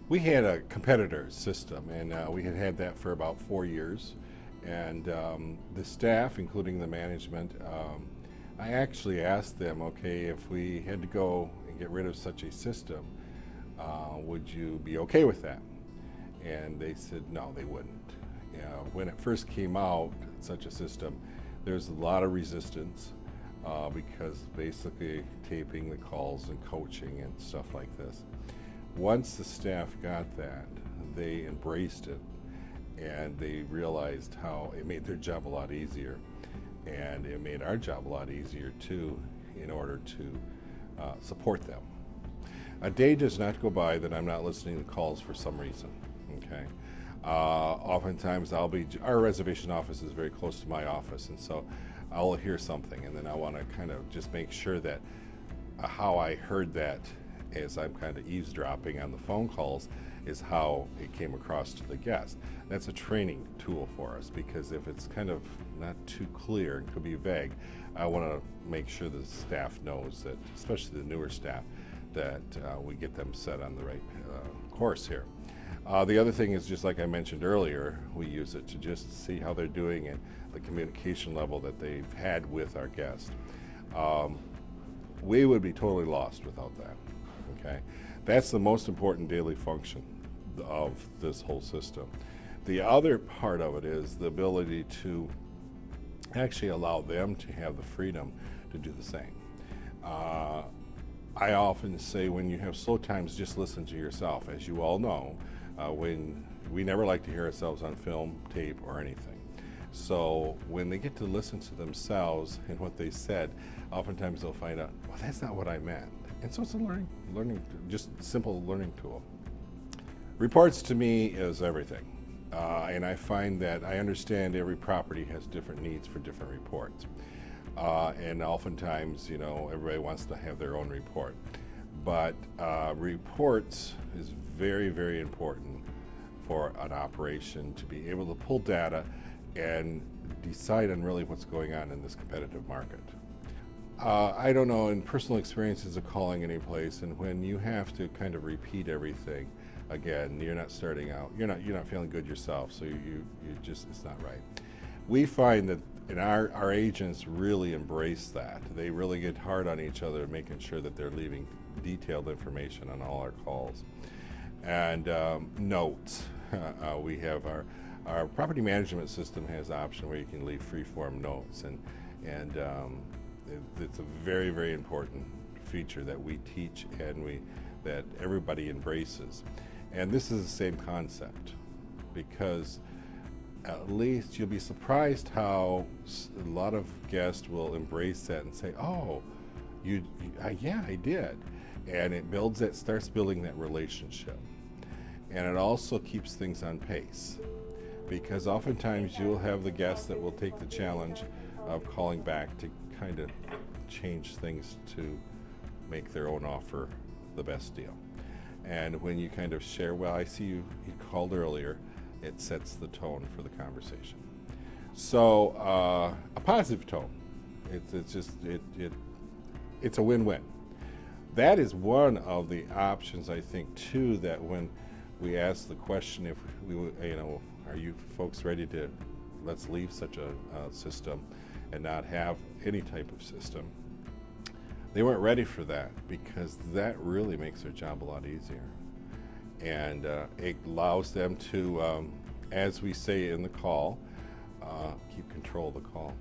We had a competitor system, and we had had that for about 4 years. And the staff, including the management, I actually asked them, okay, if we had to go and get rid of such a system, would you be okay with that? And they said no, they wouldn't. When it first came out, such a system, there's a lot of resistance because basically taping the calls and coaching and stuff like this. Once the staff got that, they embraced it and they realized how it made their job a lot easier, and it made our job a lot easier too in order to support them. A day does not go by that I'm not listening to calls for some reason. Okay. Oftentimes our reservation office is very close to my office, and so I'll hear something and then I want to kind of just make sure that how I heard that as I'm kind of eavesdropping on the phone calls is how it came across to the guest. That's a training tool for us, because if it's kind of not too clear and could be vague, I want to make sure the staff knows that, especially the newer staff, that we get them set on the right course here. The other thing is, just like I mentioned earlier, we use it to just see how they're doing and the communication level that they've had with our guests. We would be totally lost without that. Okay, that's the most important daily function of this whole system. The other part of it is the ability to actually allow them to have the freedom to do the same. I often say, when you have slow times, just listen to yourself. As you all know, when we never like to hear ourselves on film, tape, or anything. So when they get to listen to themselves and what they said, oftentimes they'll find out, well, that's not what I meant. And so it's a just simple learning tool. Reports to me is everything. And I find that I understand every property has different needs for different reports. And oftentimes, everybody wants to have their own report. But reports is very, very important for an operation to be able to pull data and decide on really what's going on in this competitive market. I don't know, in personal experiences of calling any place, and when you have to kind of repeat everything again, you're not starting out, you're not feeling good yourself, so you just, it's not right. We find that, and our agents really embrace that. They really get hard on each other, making sure that they're leaving detailed information on all our calls. And notes. We have our property management system has an option where you can leave free-form notes, and it's a very, very important feature that we teach and that everybody embraces. And this is the same concept, because at least you'll be surprised how a lot of guests will embrace that and say, oh, yeah, I did. And it starts building that relationship. And it also keeps things on pace, because oftentimes you'll have the guests that will take the challenge of calling back to kind of change things to make their own offer the best deal. And when you kind of share, well, I see you called earlier, it sets the tone for the conversation. So a positive tone. It's a win-win. That is one of the options, I think, too, that when we ask the question, if are you folks ready to, let's leave such a system and not have any type of system, they weren't ready for that, because that really makes their job a lot easier. And it allows them to, as we say in the call, keep control of the call.